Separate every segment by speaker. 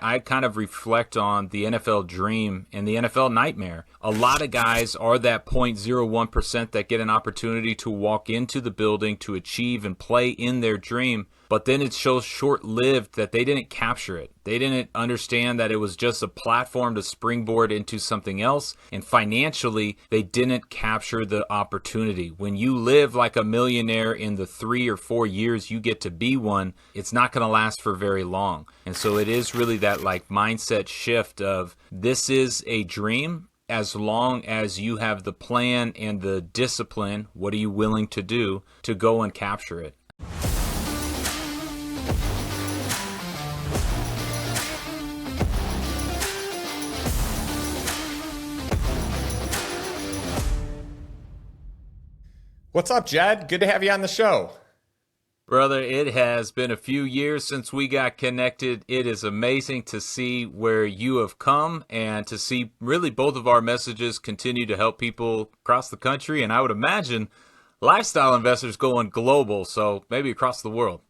Speaker 1: I kind of reflect on the NFL dream and the NFL nightmare. A lot of guys are that 0.01% that get an opportunity to walk into the building to achieve and play in their dream, but then it's so short-lived that they didn't capture it. They didn't understand that it was just a platform to springboard into something else, and financially, they didn't capture the opportunity. When you live like a millionaire in the 3 or 4 years you get to be one, it's not going to last for very long. And so it is really that like mindset shift of this is a dream. As long as you have the plan and the discipline, what are you willing to do to go and capture it?
Speaker 2: What's up, Jed? Good to have you on the show.
Speaker 1: Brother, it has been a few years since we got connected. It is amazing to see where you have come and to see really both of our messages continue to help people across the country. And I would imagine lifestyle investors going global, so maybe across the world.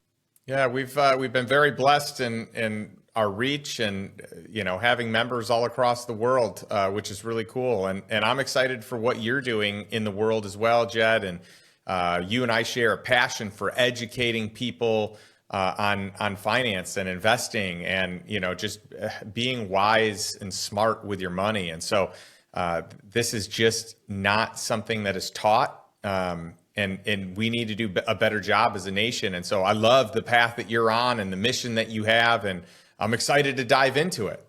Speaker 2: Yeah, we've been very blessed in our reach and having members all across the world, which is really cool. And I'm excited for what you're doing in the world as well, Jed. And you and I share a passion for educating people on finance and investing, and just being wise and smart with your money. And so this is just not something that is taught, and we need to do a better job as a nation. And so I love the path that you're on and the mission that you have, and I'm excited to dive into it.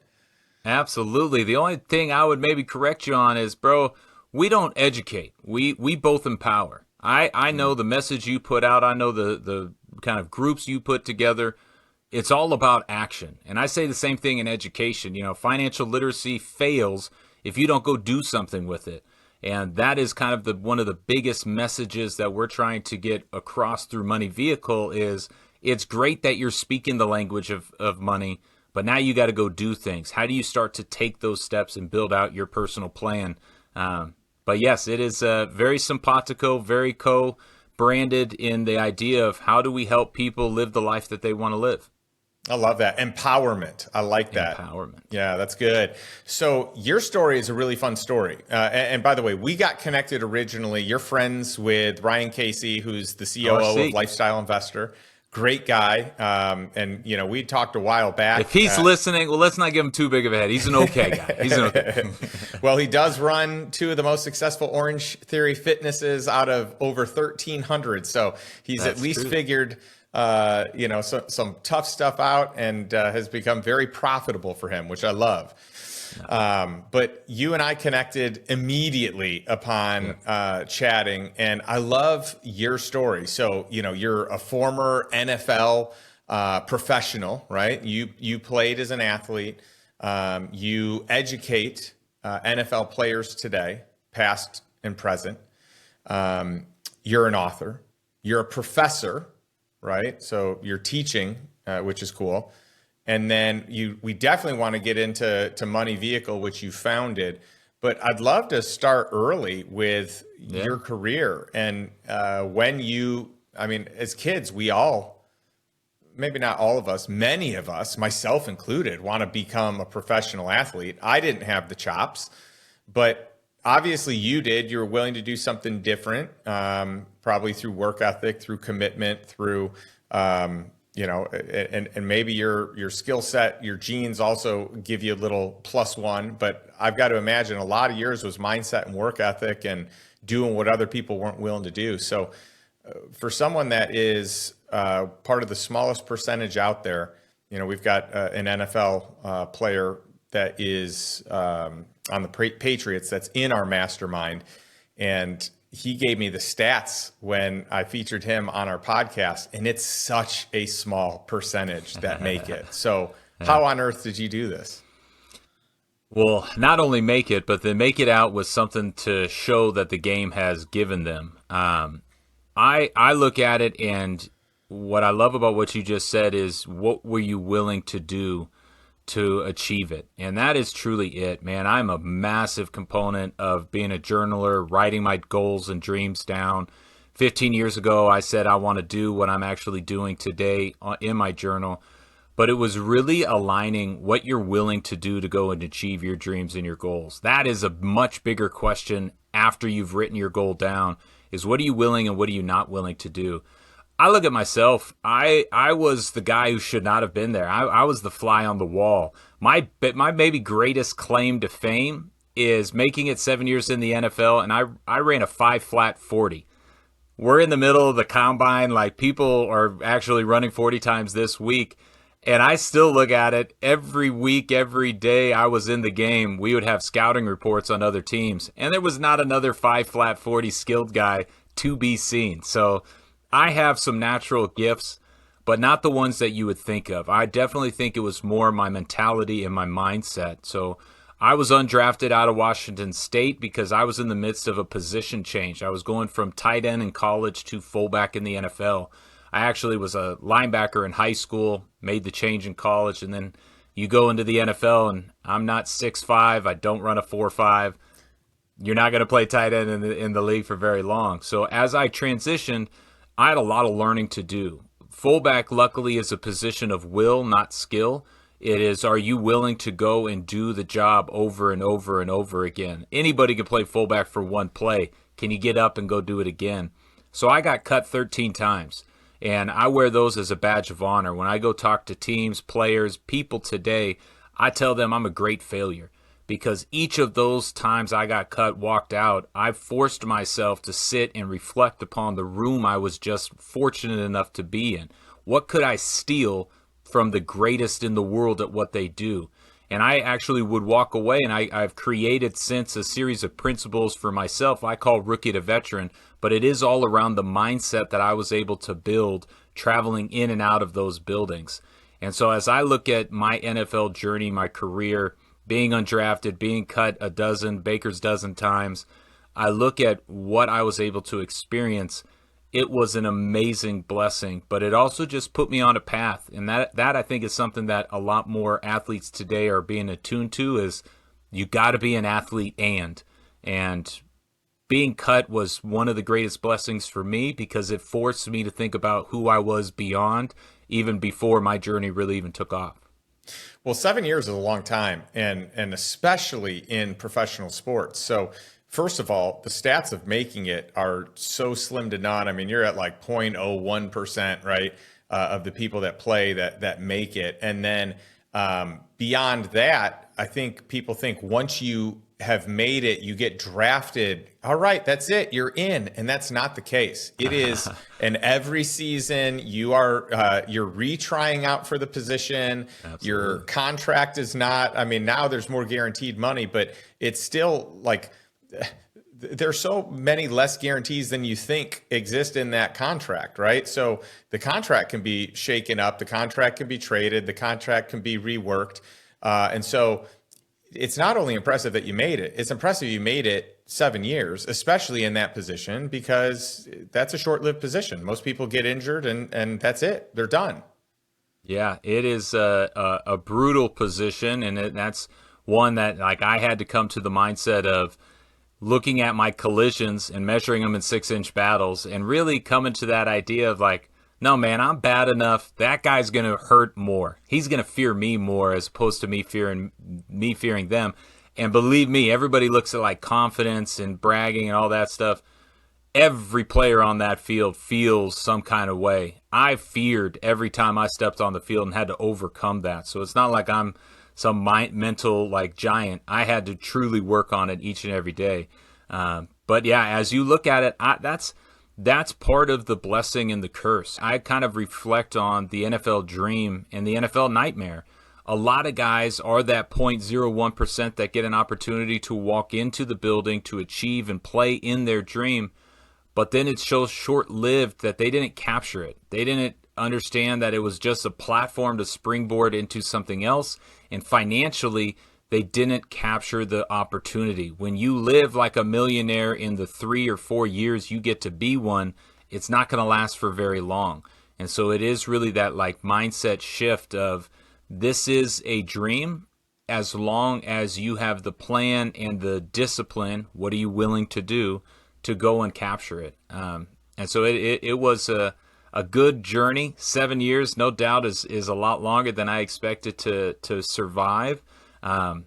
Speaker 1: Absolutely. The only thing I would maybe correct you on is, bro, we don't educate. We both empower. I know the message you put out. I know the kind of groups you put together. It's all about action. And I say the same thing in education. Financial literacy fails if you don't go do something with it. And that is kind of one of the biggest messages that we're trying to get across through Money Vehicle is it's great that you're speaking the language of money, but now you got to go do things. How do you start to take those steps and build out your personal plan? But yes, it is very simpatico, very co-branded in the idea of how do we help people live the life that they want to live.
Speaker 2: I love that. Empowerment. I like that.
Speaker 1: Empowerment.
Speaker 2: Yeah, that's good. So your story is a really fun story. And by the way, we got connected originally. You're friends with Ryan Casey, who's the COO of Lifestyle Investor. Great guy. And, we talked a while back.
Speaker 1: If he's listening, well, let's not give him too big of a head. He's an okay guy. He's an okay.
Speaker 2: Well, he does run two of the most successful Orange Theory fitnesses out of over 1,300. So he's at least figured, some tough stuff out, and has become very profitable for him, which I love. But you and I connected immediately upon chatting, and I love your story. So, you're a former NFL professional, right? You played as an athlete. You educate NFL players today, past and present. You're an author. You're a professor, right? So you're teaching, which is cool. And then we definitely want to get into Money Vehicle, which you founded. But I'd love to start early with your career. And as kids, we all, maybe not all of us, many of us, myself included, want to become a professional athlete. I didn't have the chops, but obviously you did. You were willing to do something different, probably through work ethic, through commitment, through and maybe your skill set, your genes also give you a little +1, but I've got to imagine a lot of yours was mindset and work ethic and doing what other people weren't willing to do. So for someone that is part of the smallest percentage out there, we've got an NFL player that is on the Patriots that's in our mastermind, and he gave me the stats when I featured him on our podcast, and it's such a small percentage that make it. So how on earth did you do this?
Speaker 1: Well, not only make it, but then make it out with something to show that the game has given them. I look at it, and what I love about what you just said is what were you willing to do to achieve it? And that is truly it, man. I'm a massive component of being a journaler, writing my goals and dreams down. 15 years ago, I said I want to do what I'm actually doing today in my journal. but it was really aligning what you're willing to do to go and achieve your dreams and your goals. That is a much bigger question after you've written your goal down, is what are you willing and what are you not willing to do? I look at myself, I was the guy who should not have been there. I was the fly on the wall. My maybe greatest claim to fame is making it 7 years in the NFL, and I ran a 5 flat 40. We're in the middle of the combine, like people are actually running 40 times this week. And I still look at it every week, every day I was in the game, we would have scouting reports on other teams. And there was not another 5 flat 40 skilled guy to be seen. So I have some natural gifts, but not the ones that you would think of. I definitely think it was more my mentality and my mindset. So I was undrafted out of Washington State because I was in the midst of a position change. I was going from tight end in college to fullback in the NFL. I actually was a linebacker in high school, made the change in college, and then you go into the NFL, and I'm not 6'5", I don't run a 4.5. You're not going to play tight end in the league for very long. So as I transitioned, I had a lot of learning to do. Fullback, luckily, is a position of will, not skill. It is, are you willing to go and do the job over and over and over again? Anybody can play fullback for one play. Can you get up and go do it again? So I got cut 13 times. And I wear those as a badge of honor. When I go talk to teams, players, people today, I tell them I'm a great failure because each of those times I got cut, walked out, I forced myself to sit and reflect upon the room I was just fortunate enough to be in. What could I steal from the greatest in the world at what they do? And I actually would walk away, and I've created since a series of principles for myself I call Rookie to Veteran, but it is all around the mindset that I was able to build traveling in and out of those buildings. And so as I look at my NFL journey, my career, being undrafted, being cut a dozen, Baker's dozen times, I look at what I was able to experience. It was an amazing blessing, but it also just put me on a path. And that I think is something that a lot more athletes today are being attuned to, is you got to be an athlete. And being cut was one of the greatest blessings for me because it forced me to think about who I was beyond, even before my journey really even took off.
Speaker 2: Well, 7 years is a long time, and especially in professional sports. So first of all, the stats of making it are so slim to none. I mean, you're at like 0.01%, right, of the people that play that make it. And then beyond that, I think people think once you have made it, you get drafted. All right, that's it. You're in. And that's not the case. It is, and every season you're retrying out for the position. Absolutely. Your contract is not, I mean, now there's more guaranteed money, but it's still like, there's so many less guarantees than you think exist in that contract, right? So the contract can be shaken up, the contract can be traded, the contract can be reworked. And so it's not only impressive that you made it, it's impressive you made it 7 years, especially in that position, because that's a short-lived position. Most people get injured and that's it. They're done.
Speaker 1: Yeah, it is a brutal position, and that's one that, like, I had to come to the mindset of looking at my collisions and measuring them in 6-inch battles and really coming to that idea of like, no, man, I'm bad enough. That guy's going to hurt more. He's going to fear me more as opposed to me fearing them. And believe me, everybody looks at like confidence and bragging and all that stuff. Every player on that field feels some kind of way. I feared every time I stepped on the field and had to overcome that. So it's not like I'm some mental like giant. I had to truly work on it each and every day. But yeah, as you look at it, that's part of the blessing and the curse. I kind of reflect on the NFL dream and the NFL nightmare. A lot of guys are that 0.01% that get an opportunity to walk into the building to achieve and play in their dream, but then it's so short-lived that they didn't capture it. They didn't understand that it was just a platform to springboard into something else, and financially, they didn't capture the opportunity. When you live like a millionaire in the 3 or 4 years you get to be one, it's not going to last for very long. And so it is really that like mindset shift of this is a dream as long as you have the plan and the discipline, what are you willing to do to go and capture it? And so it was a good journey. 7 years, no doubt, is a lot longer than I expected to survive. And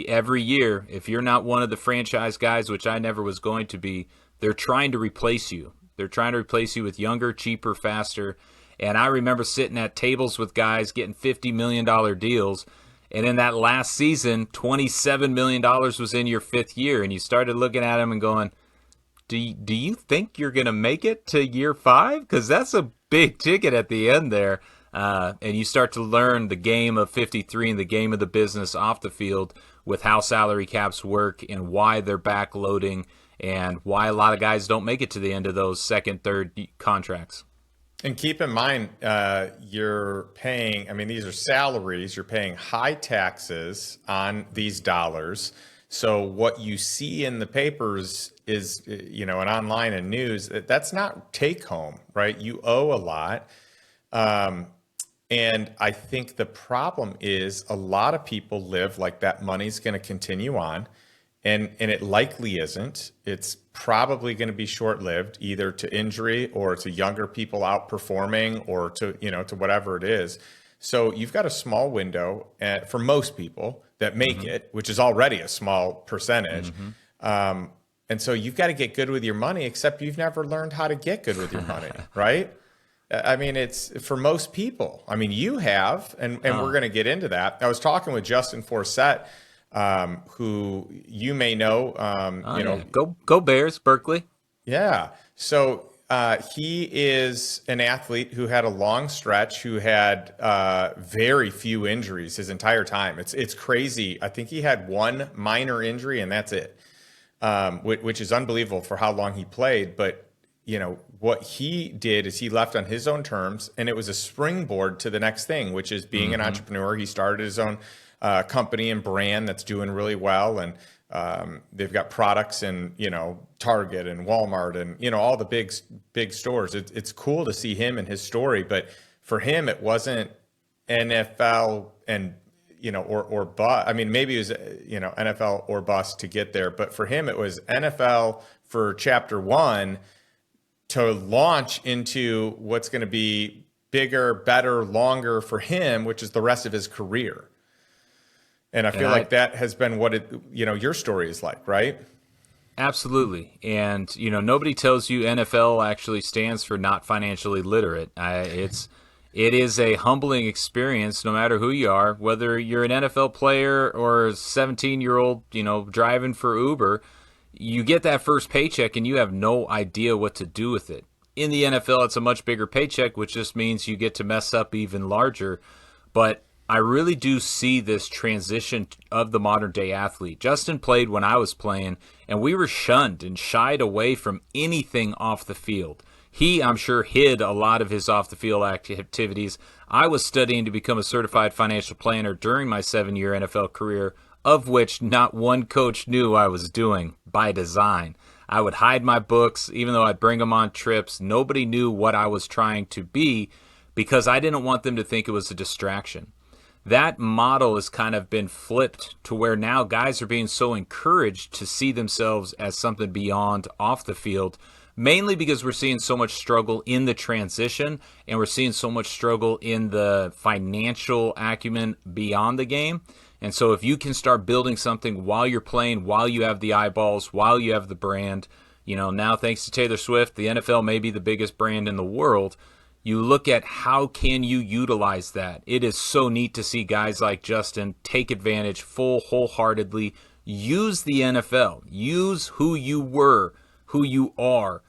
Speaker 1: every year, if you're not one of the franchise guys, which I never was going to be, they're trying to replace you. They're trying to replace you with younger, cheaper, faster. And I remember sitting at tables with guys getting $50 million deals. And in that last season, $27 million was in your 5th year. And you started looking at them and going, do you think you're going to make it to year 5? Because that's a big ticket at the end there. And you start to learn the game of 53 and the game of the business off the field with how salary caps work and why they're backloading and why a lot of guys don't make it to the end of those second, third contracts.
Speaker 2: And keep in mind, you're paying, I mean, these are salaries, you're paying high taxes on these dollars. So what you see in the papers is, and online and news, that's not take home, right? You owe a lot. And I think the problem is a lot of people live like that money's going to continue on, and it likely isn't. It's probably going to be short-lived, either to injury or to younger people outperforming or to whatever it is. So you've got a small window for most people that make it, which is already a small percentage. And so you've got to get good with your money, except you've never learned how to get good with your money, right? I mean, it's for most people. I mean, you have, and we're going to get into that. I was talking with Justin Forsett, who you may know.
Speaker 1: Go Bears, Berkeley.
Speaker 2: Yeah. So he is an athlete who had a long stretch, who had very few injuries his entire time. It's crazy. I think he had one minor injury, and that's it, which is unbelievable for how long he played. But what he did is he left on his own terms, and it was a springboard to the next thing, which is being an entrepreneur. He started his own company and brand that's doing really well. And they've got products in, Target and Walmart and, all the big stores. It's cool to see him and his story, but for him, it wasn't NFL and, or bust. I mean, maybe it was, NFL or bust to get there, but for him, it was NFL for chapter 1 to launch into what's going to be bigger, better, longer for him, which is the rest of his career. And I feel like that has been what your story is like, right?
Speaker 1: Absolutely. And, nobody tells you NFL actually stands for not financially literate. It is a humbling experience no matter who you are, whether you're an NFL player or a 17-year-old, driving for Uber. You get that first paycheck and you have no idea what to do with it. In the NFL, it's a much bigger paycheck, which just means you get to mess up even larger. But I really do see this transition of the modern day athlete. Justin played when I was playing, and we were shunned and shied away from anything off the field. He, I'm sure, hid a lot of his off the field activities. I was studying to become a certified financial planner during my 7-year NFL career, of which not one coach knew I was doing by design. I would hide my books, even though I'd bring them on trips. Nobody knew what I was trying to be because I didn't want them to think it was a distraction. That model has kind of been flipped to where now guys are being so encouraged to see themselves as something beyond off the field, mainly because we're seeing so much struggle in the transition and we're seeing so much struggle in the financial acumen beyond the game. And so if you can start building something while you're playing, while you have the eyeballs, while you have the brand, now thanks to Taylor Swift, the NFL may be the biggest brand in the world. You look at how can you utilize that. It is so neat to see guys like Justin take advantage wholeheartedly, use the NFL, use who you were, who you are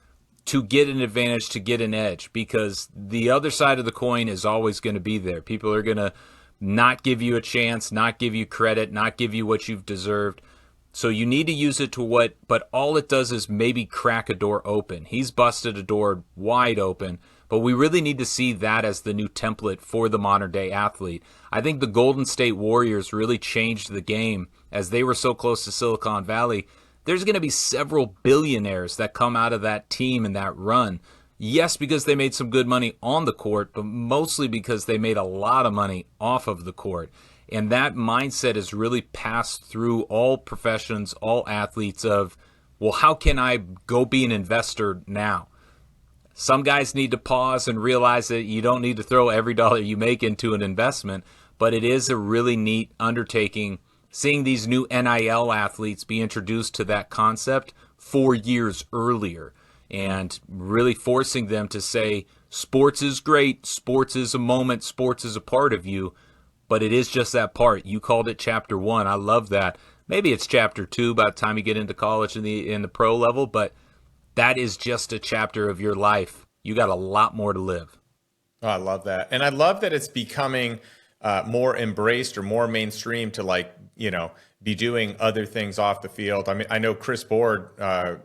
Speaker 1: to get an advantage, to get an edge, because the other side of the coin is always going to be there. People are going to not give you a chance, not give you credit, not give you what you've deserved. So you need to use it to but all it does is maybe crack a door open. He's busted a door wide open, but we really need to see that as the new template for the modern day athlete. I think the Golden State Warriors really changed the game as they were so close to Silicon Valley. There's going to be several billionaires that come out of that team and that run. Yes, because they made some good money on the court, but mostly because they made a lot of money off of the court. And that mindset has really passed through all professions, all athletes of, well, how can I go be an investor now? Some guys need to pause and realize that you don't need to throw every dollar you make into an investment, but it is a really neat undertaking seeing these new NIL athletes be introduced to that concept 4 years earlier and really forcing them to say, sports is great, sports is a moment, sports is a part of you, but it is just that part. You called it chapter 1. I love that. Maybe it's chapter 2 by the time you get into college and in the pro level, but that is just a chapter of your life. You got a lot more to live.
Speaker 2: Oh, I love that. And I love that it's becoming more embraced or more mainstream to, like, you know, be doing other things off the field. I mean, I know Chris Board,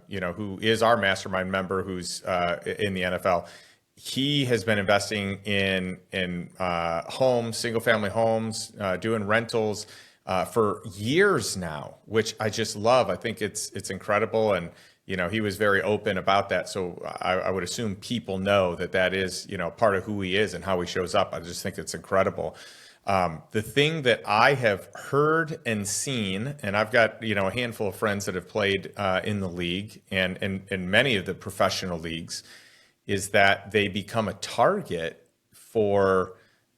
Speaker 2: you know, who is our mastermind member, who's in the NFL. He has been investing in homes, single family homes, doing rentals for years now, which I just love. I think it's incredible. And, you know, he was very open about that. So I would assume people know that that is, you know, part of who he is and how he shows up. I just think it's incredible. The thing that I have heard and seen, and I've got, you know, a handful of friends that have played in the league and in many of the professional leagues, is that they become a target for,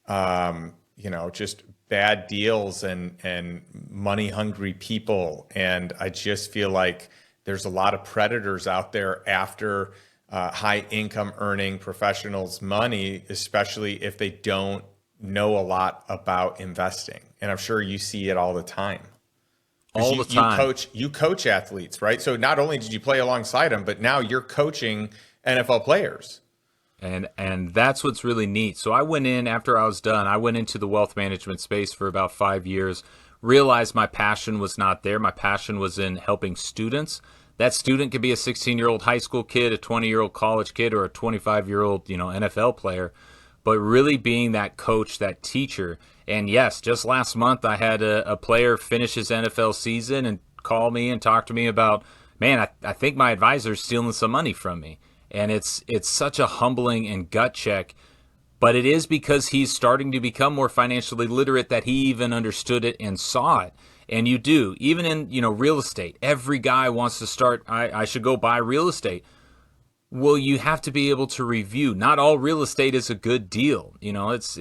Speaker 2: you know, just bad deals and money hungry people. And I just feel like there's a lot of predators out there after high income earning professionals' money, especially if they don't know a lot about investing. And I'm sure you see it all the time.
Speaker 1: All the time.
Speaker 2: You coach athletes, right? So not only did you play alongside them, but now you're coaching NFL players.
Speaker 1: And that's what's really neat. So I went in after I was done. I went into the wealth management space for about 5 years, realized my passion was not there. My passion was in helping students. That student could be a 16-year-old high school kid, a 20-year-old college kid, or a 25-year-old, you know, NFL player. But really being that coach, that teacher. And yes, just last month I had a player finish his NFL season and call me and talk to me about, man, I think my advisor's stealing some money from me. And it's such a humbling and gut check. But it is because he's starting to become more financially literate that he even understood it and saw it. And you do, even in, you know, real estate. Every guy wants to start, I should go buy real estate. Well, you have to be able to review. Not all real estate is a good deal. You know, it's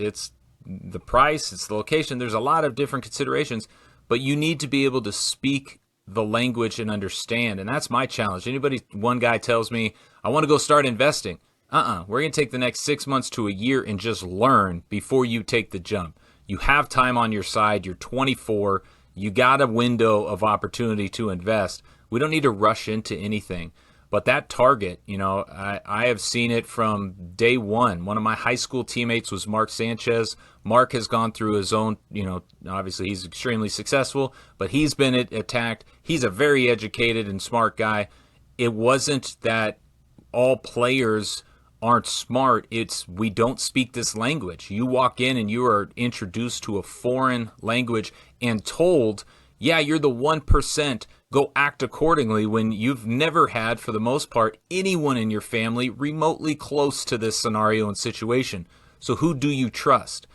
Speaker 1: the price, it's the location. There's a lot of different considerations, but you need to be able to speak the language and understand. And that's my challenge. One guy tells me, I want to go start investing. We're going to take the next 6 months to a year and just learn before you take the jump. You have time on your side. You're 24. You got a window of opportunity to invest. We don't need to rush into anything. But that target, you know, I have seen it from day one. One of my high school teammates was Mark Sanchez. Mark has gone through his own, you know, obviously he's extremely successful, but he's been attacked. He's a very educated and smart guy. It wasn't that all players aren't smart. It's we don't speak this language. You walk in and you are introduced to a foreign language and told, yeah, you're the 1%. Go act accordingly when you've never had, for the most part, anyone in your family remotely close to this scenario and situation. So who do you trust?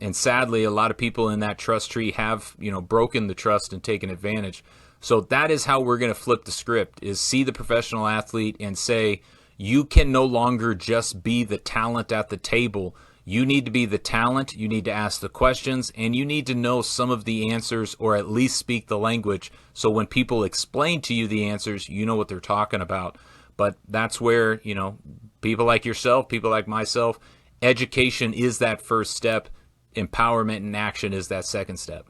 Speaker 1: And sadly, a lot of people in that trust tree have, you know, broken the trust and taken advantage. So that is how we're going to flip the script, is see the professional athlete and say, you can no longer just be the talent at the table. You need to be the talent, you need to ask the questions, and you need to know some of the answers or at least speak the language. So when people explain to you the answers, you know what they're talking about. But that's where, you know, people like yourself, people like myself, education is that first step. Empowerment and action is that second step.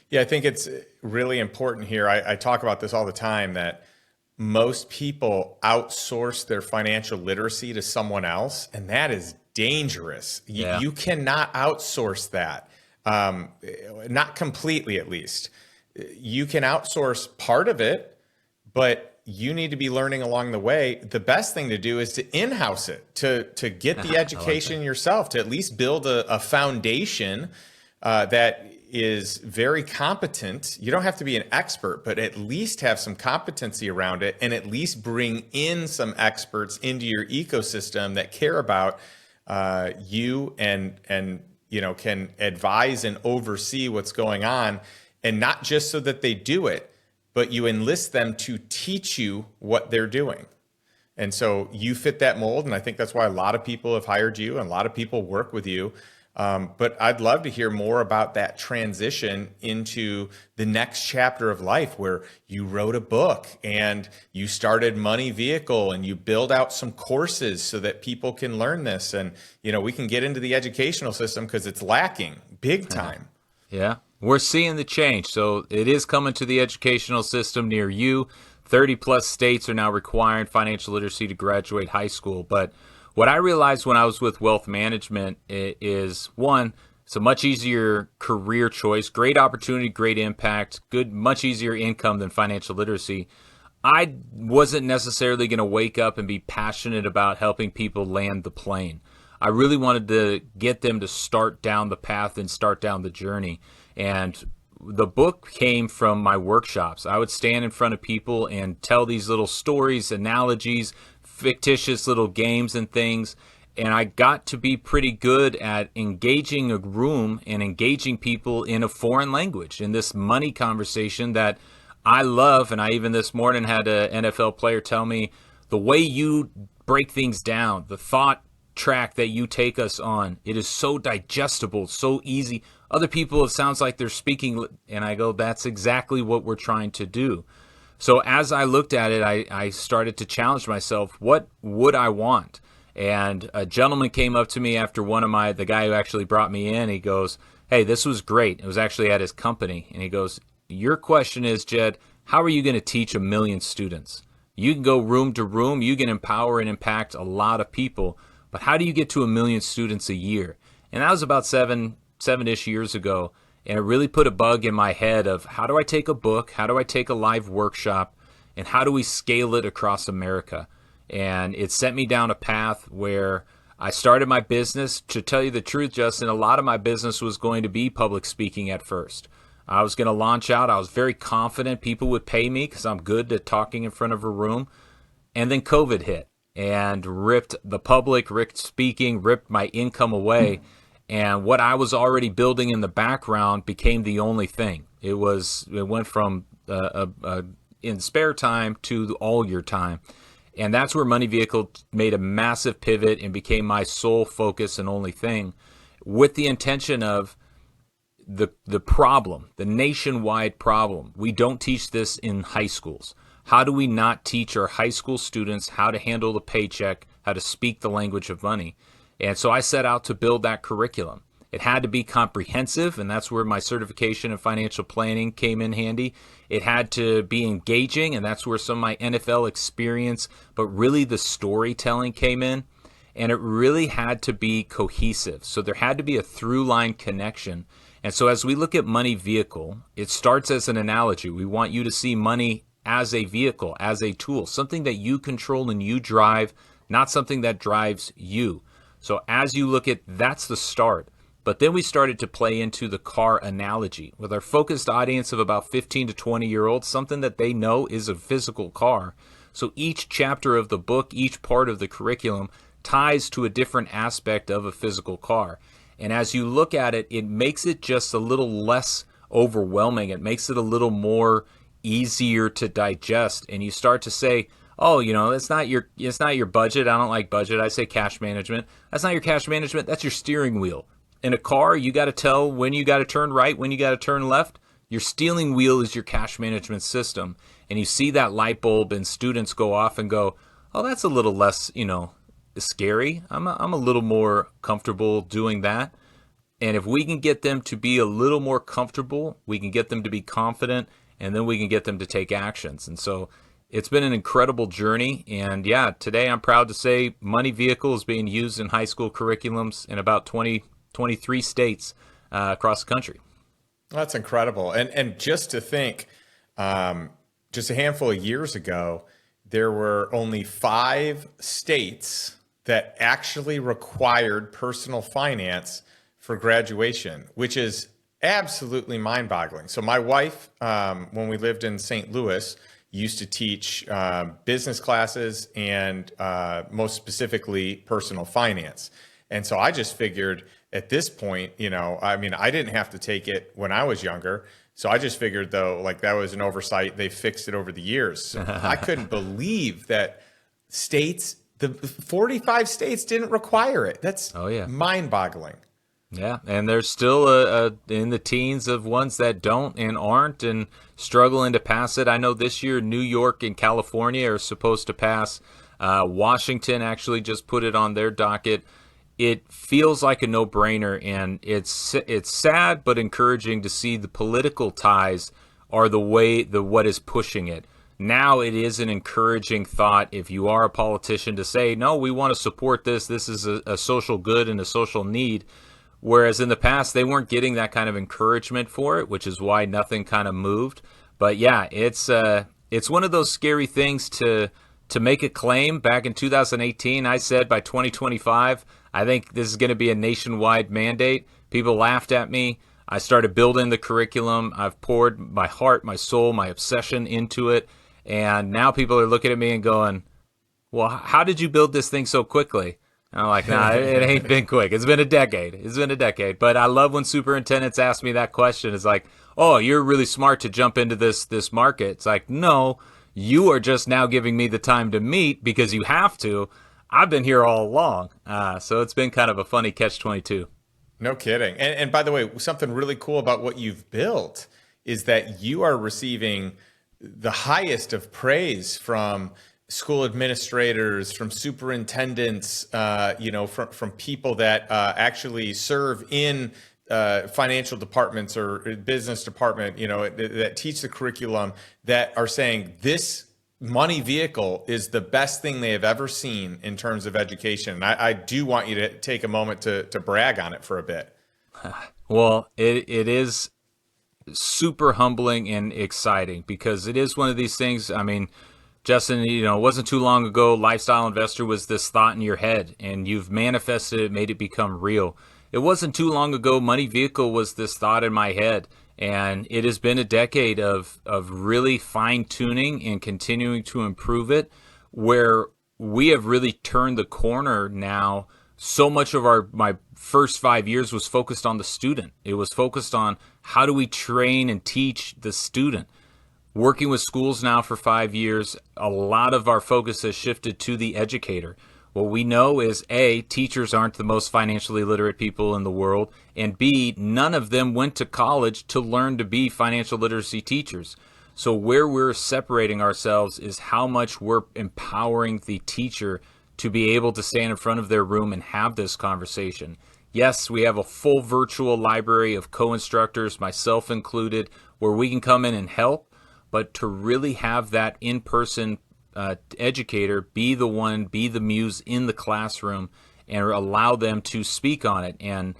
Speaker 2: Yeah, I think it's really important here. I talk about this all the time, that most people outsource their financial literacy to someone else, and that is dangerous.
Speaker 1: Yeah.
Speaker 2: You cannot outsource that, not completely at least. You can outsource part of it, but you need to be learning along the way. The best thing to do is to in-house it, to get the education yourself, to at least build a foundation that is very competent. You don't have to be an expert, but at least have some competency around it, and at least bring in some experts into your ecosystem that care about you and you know, can advise and oversee what's going on, and not just so that they do it, but you enlist them to teach you what they're doing. And so you fit that mold. And I think that's why a lot of people have hired you and a lot of people work with you. But I'd love to hear more about that transition into the next chapter of life where you wrote a book and you started Money Vehicle and you build out some courses so that people can learn this. And, we can get into the educational system because it's lacking big time.
Speaker 1: Yeah, we're seeing the change. So it is coming to the educational system near you. 30 plus states are now requiring financial literacy to graduate high school. But what I realized when I was with wealth management is, one, it's a much easier career choice, great opportunity, great impact, much easier income than financial literacy. I wasn't necessarily going to wake up and be passionate about helping people land the plane. I really wanted to get them to start down the path and start down the journey. And the book came from my workshops. I would stand in front of people and tell these little stories, analogies, fictitious little games and things. And I got to be pretty good at engaging a room and engaging people in a foreign language in this money conversation that I love. And I even this morning had an NFL player tell me the way you break things down, the thought track that you take us on, it is so digestible, so easy. Other people, it sounds like they're speaking, and I go, that's exactly what we're trying to do. So as I looked at it, I started to challenge myself, what would I want? And a gentleman came up to me after the guy who actually brought me in, he goes, hey, this was great. It was actually at his company. And he goes, your question is, Jed, how are you going to teach 1 million students? You can go room to room, you can empower and impact a lot of people, but how do you get to 1 million students a year? And that was about seven-ish years ago. And it really put a bug in my head of how do I take a book? How do I take a live workshop? And how do we scale it across America? And it sent me down a path where I started my business. To tell you the truth, Justin, a lot of my business was going to be public speaking at first. I was going to launch out. I was very confident people would pay me because I'm good at talking in front of a room. And then COVID hit and ripped the public, ripped speaking, ripped my income away. And what I was already building in the background became the only thing. It went from in spare time to all your time. And that's where Money Vehicle made a massive pivot and became my sole focus and only thing, with the intention of the problem, the nationwide problem. We don't teach this in high schools. How do we not teach our high school students how to handle the paycheck, how to speak the language of money? And so I set out to build that curriculum. It had to be comprehensive, and that's where my certification in financial planning came in handy. It had to be engaging, and that's where some of my NFL experience, but really the storytelling came in. And it really had to be cohesive. So there had to be a through line connection. And so as we look at Money Vehicle, it starts as an analogy. We want you to see money as a vehicle, as a tool, something that you control and you drive, not something that drives you. So as you look at, that's the start. But then we started to play into the car analogy with our focused audience of about 15 to 20-year-olds, something that they know is a physical car. So each chapter of the book, each part of the curriculum ties to a different aspect of a physical car. And as you look at it, it makes it just a little less overwhelming. It makes it a little more easier to digest. And you start to say, oh, it's not your budget. I don't like budget. I say cash management. That's not your cash management. That's your steering wheel. In a car, you got to tell when you got to turn right, when you got to turn left. Your steering wheel is your cash management system. And you see that light bulb and students go off and go, oh, that's a little less, scary. I'm a little more comfortable doing that. And if we can get them to be a little more comfortable, we can get them to be confident, and then we can get them to take actions. And so it's been an incredible journey. And yeah, today I'm proud to say Money Vehicle is being used in high school curriculums in about 23 states across the country.
Speaker 2: That's incredible. And just to think, just a handful of years ago, there were only 5 states that actually required personal finance for graduation, which is absolutely mind-boggling. So my wife, when we lived in St. Louis, used to teach business classes and most specifically personal finance. And so I just figured at this point, I didn't have to take it when I was younger. So I just figured, though, like that was an oversight. They fixed it over the years. So I couldn't believe that states, the 45 states didn't require it. That's
Speaker 1: Oh yeah.
Speaker 2: mind-boggling.
Speaker 1: Yeah, and there's still in the teens of ones that don't and aren't and struggling to pass it. I know this year New York and California are supposed to pass. Washington actually just put it on their docket. It feels like a no-brainer, and it's sad but encouraging to see the political ties are what is pushing it. Now it is an encouraging thought if you are a politician to say, no, we want to support this. This is a social good and a social need. Whereas in the past, they weren't getting that kind of encouragement for it, which is why nothing kind of moved. But yeah, it's one of those scary things to make a claim. Back in 2018, I said by 2025, I think this is going to be a nationwide mandate. People laughed at me. I started building the curriculum. I've poured my heart, my soul, my obsession into it. And now people are looking at me and going, well, how did you build this thing so quickly? And I'm like, nah, it ain't been quick. It's been a decade. It's been a decade. But I love when superintendents ask me that question. It's like, oh, you're really smart to jump into this market. It's like, no, you are just now giving me the time to meet because you have to. I've been here all along. So it's been kind of a funny catch-22.
Speaker 2: No kidding. And by the way, something really cool about what you've built is that you are receiving the highest of praise from school administrators, from superintendents, from people that actually serve in financial departments or business department, that teach the curriculum, that are saying this money vehicle is the best thing they have ever seen in terms of education. And I do want you to take a moment to brag on it for a bit.
Speaker 1: Well, it is super humbling and exciting because it is one of these things. I mean, Justin, it wasn't too long ago, Lifestyle Investor was this thought in your head, and you've manifested it, made it become real. It wasn't too long ago, Money Vehicle was this thought in my head, and it has been a decade of really fine-tuning and continuing to improve it, where we have really turned the corner now. So much of my first 5 years was focused on the student. It was focused on how do we train and teach the student. Working with schools now for 5 years, a lot of our focus has shifted to the educator. What we know is A, teachers aren't the most financially literate people in the world, and B, none of them went to college to learn to be financial literacy teachers. So where we're separating ourselves is how much we're empowering the teacher to be able to stand in front of their room and have this conversation. Yes, we have a full virtual library of co-instructors, myself included, where we can come in and help. But to really have that in-person educator be the muse in the classroom and allow them to speak on it. And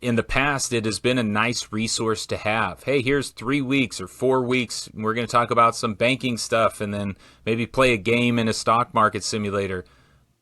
Speaker 1: in the past, it has been a nice resource to have. Hey, here's 3 weeks or 4 weeks. We're going to talk about some banking stuff and then maybe play a game in a stock market simulator.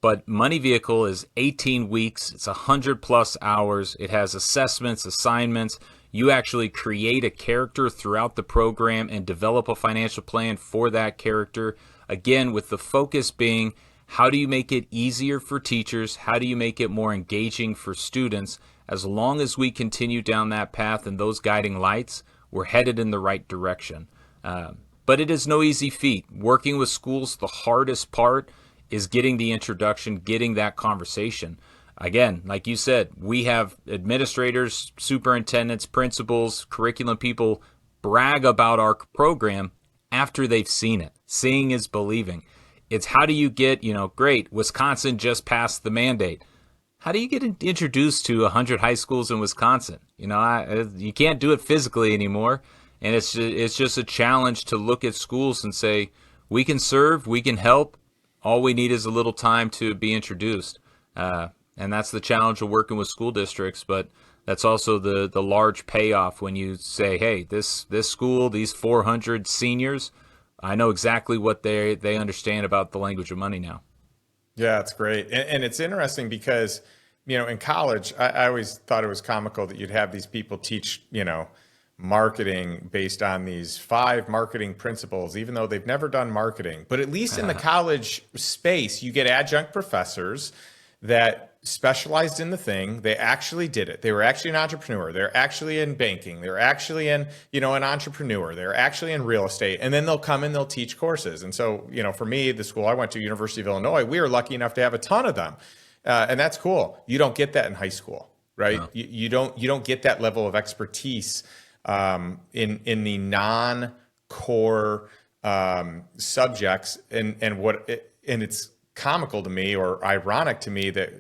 Speaker 1: But Money Vehicle is 18 weeks. It's 100+ hours. It has assessments, assignments. You actually create a character throughout the program and develop a financial plan for that character. Again, with the focus being, how do you make it easier for teachers? How do you make it more engaging for students? As long as we continue down that path and those guiding lights, we're headed in the right direction. But it is no easy feat. Working with schools, the hardest part is getting the introduction, getting that conversation. Again, like you said, we have administrators, superintendents, principals, curriculum people brag about our program after they've seen it. Seeing is believing. It's how do you get, great, Wisconsin just passed the mandate. How do you get introduced to 100 high schools in Wisconsin? You can't do it physically anymore. And it's just a challenge to look at schools and say, we can serve, we can help. All we need is a little time to be introduced. And that's the challenge of working with school districts, but that's also the large payoff when you say, hey, this school, these 400 seniors, I know exactly what they understand about the language of money now.
Speaker 2: Yeah, it's great. And it's interesting because, in college, I always thought it was comical that you'd have these people teach, marketing based on these 5 marketing principles, even though they've never done marketing. But at least in the college space, you get adjunct professors that specialized in the thing. They actually did it. They were actually an entrepreneur. They're actually in banking. They're actually in, an entrepreneur. They're actually in real estate. And then they'll come and they'll teach courses. And so, for me, the school I went to, University of Illinois, we were lucky enough to have a ton of them. And that's cool. You don't get that in high school, right? No. You don't get that level of expertise in the non-core subjects. And it's comical to me, or ironic to me, that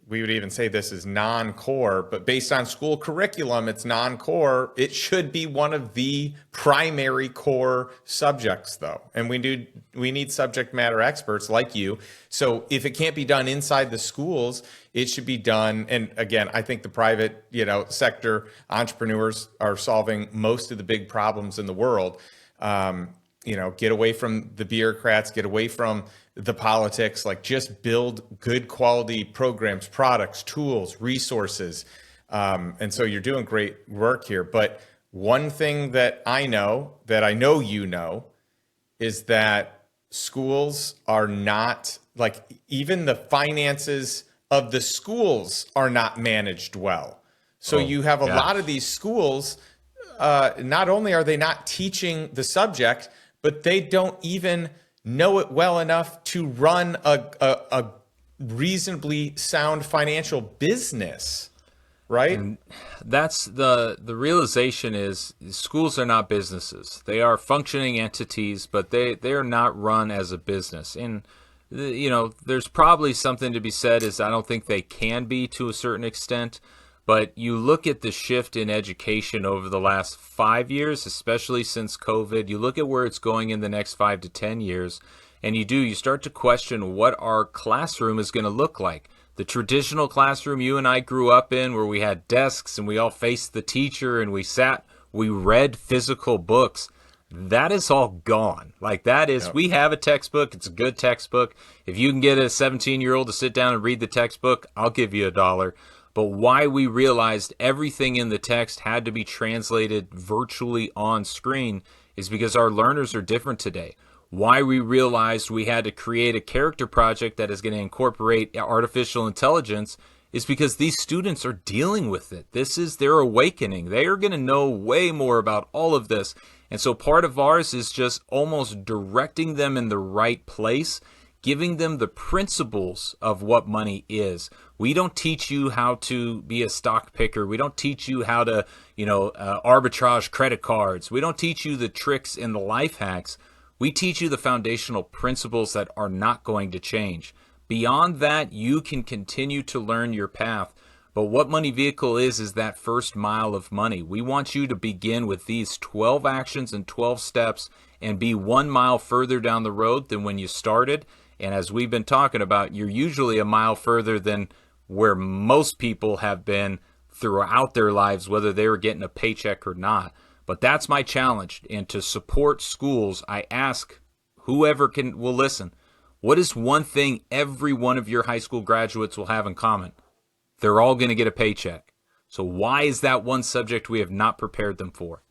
Speaker 2: we would even say this is non-core, but based on school curriculum, it's non-core. It should be one of the primary core subjects, though. And we need subject matter experts like you. So if it can't be done inside the schools, it should be done. And again, I think the private, sector entrepreneurs are solving most of the big problems in the world. Get away from the bureaucrats, get away from the politics, like just build good quality programs, products, tools, resources. And so you're doing great work here. But one thing that I know is that schools are not, like, even the finances of the schools are not managed well. So you have a lot of these schools, not only are they not teaching the subject, but they don't even know it well enough to run a reasonably sound financial business, right? And
Speaker 1: that's the realization is schools are not businesses. They are functioning entities, but they are not run as a business. And there's probably something to be said is I don't think they can be to a certain extent. But you look at the shift in education over the last 5 years, especially since COVID, you look at where it's going in the next 5 to 10 years, and you start to question what our classroom is going to look like. The traditional classroom you and I grew up in, where we had desks and we all faced the teacher and we read physical books, that is all gone. Like we have a textbook. It's a good textbook. If you can get a 17-year-old to sit down and read the textbook, I'll give you $1. But why we realized everything in the text had to be translated virtually on screen is because our learners are different today. Why we realized we had to create a character project that is going to incorporate artificial intelligence is because these students are dealing with it. This is their awakening. They are going to know way more about all of this. And so part of ours is just almost directing them in the right place, giving them the principles of what money is. We don't teach you how to be a stock picker. We don't teach you how to, arbitrage credit cards. We don't teach you the tricks and the life hacks. We teach you the foundational principles that are not going to change. Beyond that, you can continue to learn your path. But what Money Vehicle is that first mile of money. We want you to begin with these 12 actions and 12 steps and be 1 mile further down the road than when you started. And as we've been talking about, you're usually a mile further than where most people have been throughout their lives, whether they were getting a paycheck or not. But that's my challenge. And to support schools, I ask whoever will listen, what is one thing every one of your high school graduates will have in common? They're all going to get a paycheck. So why is that one subject we have not prepared them for?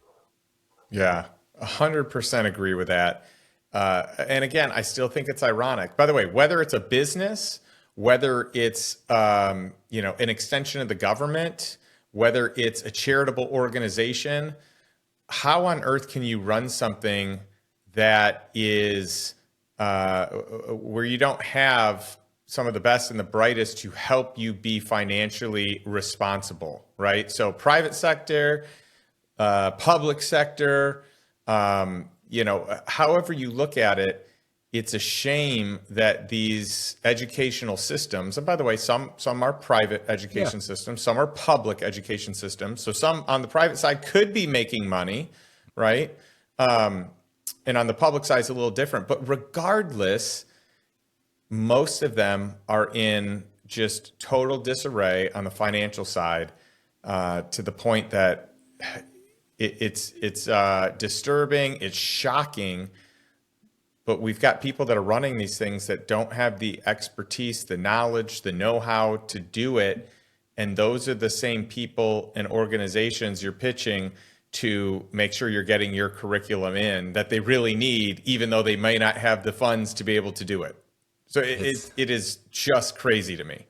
Speaker 2: Yeah, 100% agree with that. And again, I still think it's ironic. By the way, whether it's a business, whether it's an extension of the government, whether it's a charitable organization, how on earth can you run something that is where you don't have some of the best and the brightest to help you be financially responsible, right? So private sector, public sector, however you look at it, it's a shame that these educational systems, and by the way, some are private education systems, some are public education systems. So some on the private side could be making money, right? And on the public side, it's a little different. But regardless, most of them are in just total disarray on the financial side, to the point that it's disturbing, it's shocking. But we've got people that are running these things that don't have the expertise, the knowledge, the know-how to do it. And those are the same people and organizations you're pitching to make sure you're getting your curriculum in that they really need, even though they may not have the funds to be able to do it. So it is just crazy to me.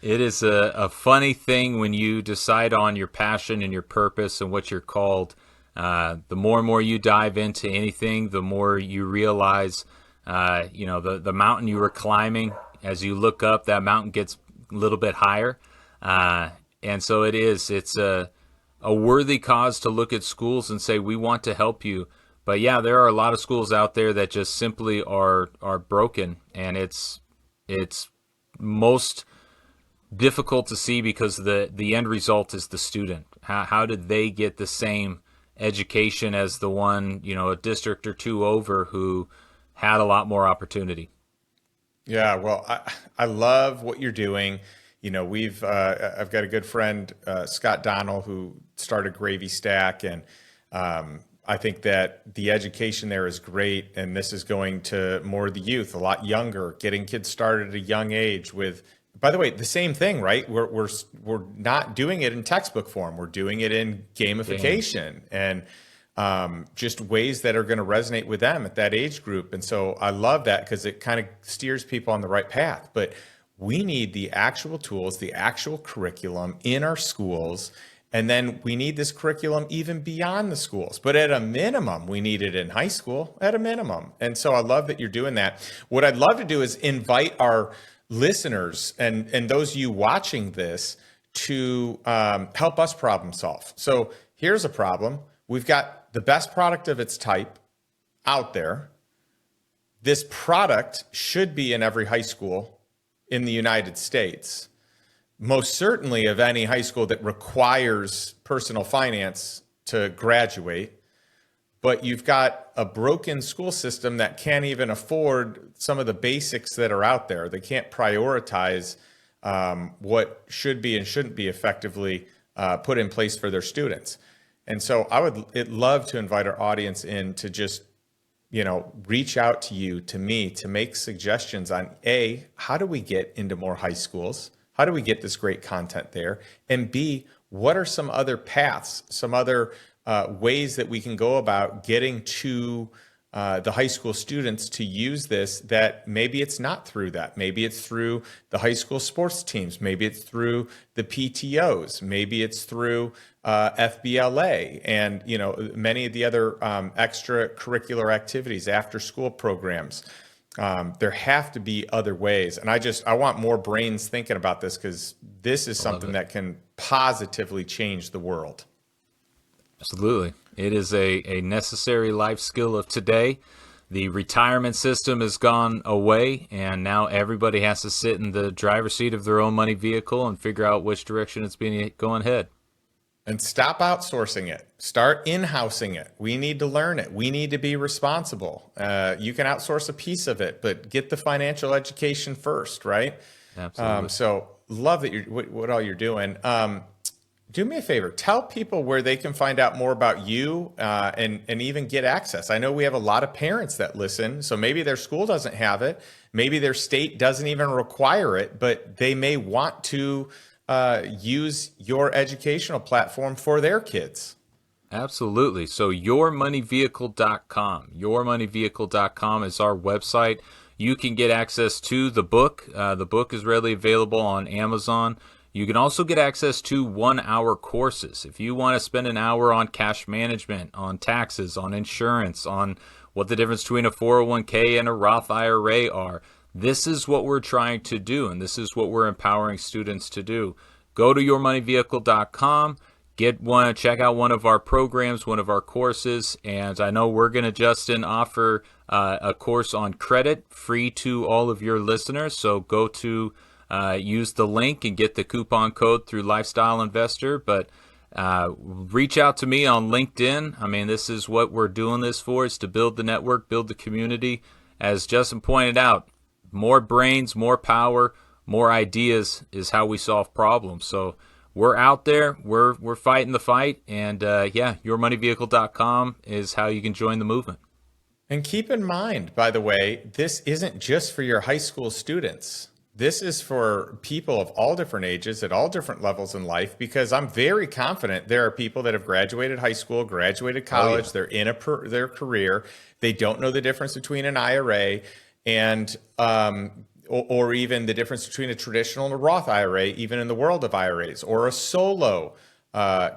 Speaker 1: It is a funny thing when you decide on your passion and your purpose and what you're called. The more and more you dive into anything, the more you realize, the mountain you were climbing, as you look up, that mountain gets a little bit higher. And so it's a worthy cause to look at schools and say, we want to help you. But yeah, there are a lot of schools out there that just simply are broken, and it's most difficult to see because the end result is the student. How did they get the same education as the one, a district or two over who had a lot more opportunity?
Speaker 2: Yeah, well, I love what you're doing. I've got a good friend, Scott Donnell, who started Gravy Stack, and I think that the education there is great, and this is going to more of the youth, a lot younger, getting kids started at a young age with. By the way, the same thing, right? We're not doing it in textbook form. We're doing it in gamification and just ways that are going to resonate with them at that age group. And so I love that because it kind of steers people on the right path. But we need the actual tools, the actual curriculum in our schools. And then we need this curriculum even beyond the schools. But at a minimum, we need it in high school, at a minimum. And so I love that you're doing that. What I'd love to do is invite our listeners and those of you watching this to help us problem solve. So here's a problem. We've got the best product of its type out there. This product should be in every high school in the United States, most certainly of any high school that requires personal finance to graduate. But you've got a broken school system that can't even afford some of the basics that are out there. They can't prioritize what should be and shouldn't be effectively put in place for their students. And so I would love to invite our audience in to just, reach out to you, to me, to make suggestions on how do we get into more high schools? How do we get this great content there? And B, what are some other paths, some other ways that we can go about getting to the high school students to use this, that maybe it's not through that. Maybe it's through the high school sports teams. Maybe it's through the PTOs. Maybe it's through FBLA and, many of the other extracurricular activities, after school programs. There have to be other ways. And I want more brains thinking about this, because this is something that can positively change the world.
Speaker 1: Absolutely. It is a necessary life skill of today. The retirement system has gone away, and now everybody has to sit in the driver's seat of their own money vehicle and figure out which direction it's going ahead.
Speaker 2: And stop outsourcing it. Start in-housing it. We need to learn it. We need to be responsible. You can outsource a piece of it, but get the financial education first, right?
Speaker 1: Absolutely.
Speaker 2: So love that what all you're doing. Do me a favor. Tell people where they can find out more about you and even get access. I know we have a lot of parents that listen, so maybe their school doesn't have it. Maybe their state doesn't even require it, but they may want to use your educational platform for their kids.
Speaker 1: Absolutely. So yourmoneyvehicle.com. Yourmoneyvehicle.com is our website. You can get access to the book. The book is readily available on Amazon. You can also get access to 1-hour courses. If you want to spend an hour on cash management, on taxes, on insurance, on what the difference between a 401k and a Roth IRA are, this is what we're trying to do, and this is what we're empowering students to do. Go to yourmoneyvehicle.com, check out one of our programs, one of our courses, and I know we're going to, Justin, offer a course on credit free to all of your listeners. So go to use the link and get the coupon code through Lifestyle Investor. But reach out to me on LinkedIn. I mean, this is what we're doing this for, is to build the network, build the community. As Justin pointed out, more brains, more power, more ideas is how we solve problems. So we're out there, we're fighting the fight, and yourmoneyvehicle.com is how you can join the movement.
Speaker 2: And keep in mind, by the way, this isn't just for your high school students. This is for people of all different ages at all different levels in life, because I'm very confident there are people that have graduated high school, graduated college, they're in their career, they don't know the difference between an IRA, and or even the difference between a traditional and a Roth IRA, even in the world of IRAs, or a solo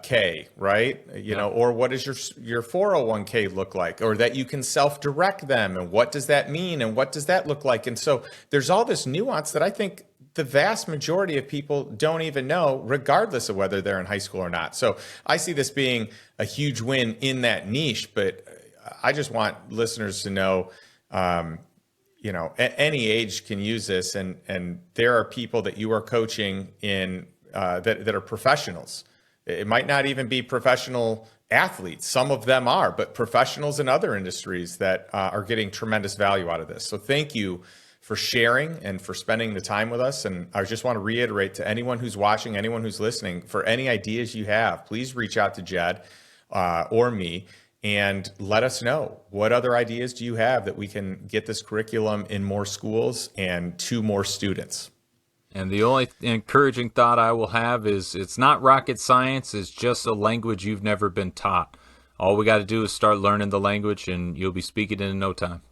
Speaker 2: K, right? You know, or what does your 401k look like, or that you can self-direct them, and what does that mean, and what does that look like? And so there's all this nuance that I think the vast majority of people don't even know, regardless of whether they're in high school or not. So I see this being a huge win in that niche, but I just want listeners to know, you know, at any age can use this, and there are people that you are coaching in that are professionals. It might not even be professional athletes. Some of them are, but professionals in other industries that are getting tremendous value out of this. So thank you for sharing and for spending the time with us. And I just want to reiterate to anyone who's watching, anyone who's listening, for any ideas you have, please reach out to Jed or me and let us know, what other ideas do you have that we can get this curriculum in more schools and to more students.
Speaker 1: And the only encouraging thought I will have is, it's not rocket science. It's just a language you've never been taught. All we got to do is start learning the language, and you'll be speaking it in no time.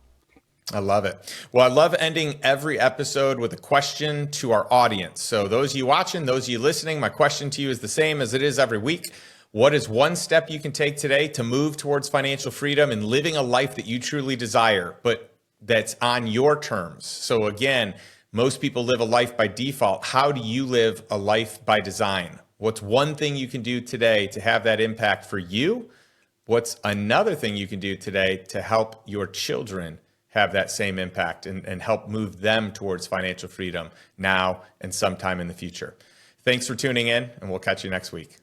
Speaker 2: I love it. Well, I love ending every episode with a question to our audience. So those of you watching, those of you listening, my question to you is the same as it is every week. What is one step you can take today to move towards financial freedom and living a life that you truly desire, but that's on your terms? So again, most people live a life by default. How do you live a life by design? What's one thing you can do today to have that impact for you? What's another thing you can do today to help your children have that same impact and help move them towards financial freedom now and sometime in the future? Thanks for tuning in, and we'll catch you next week.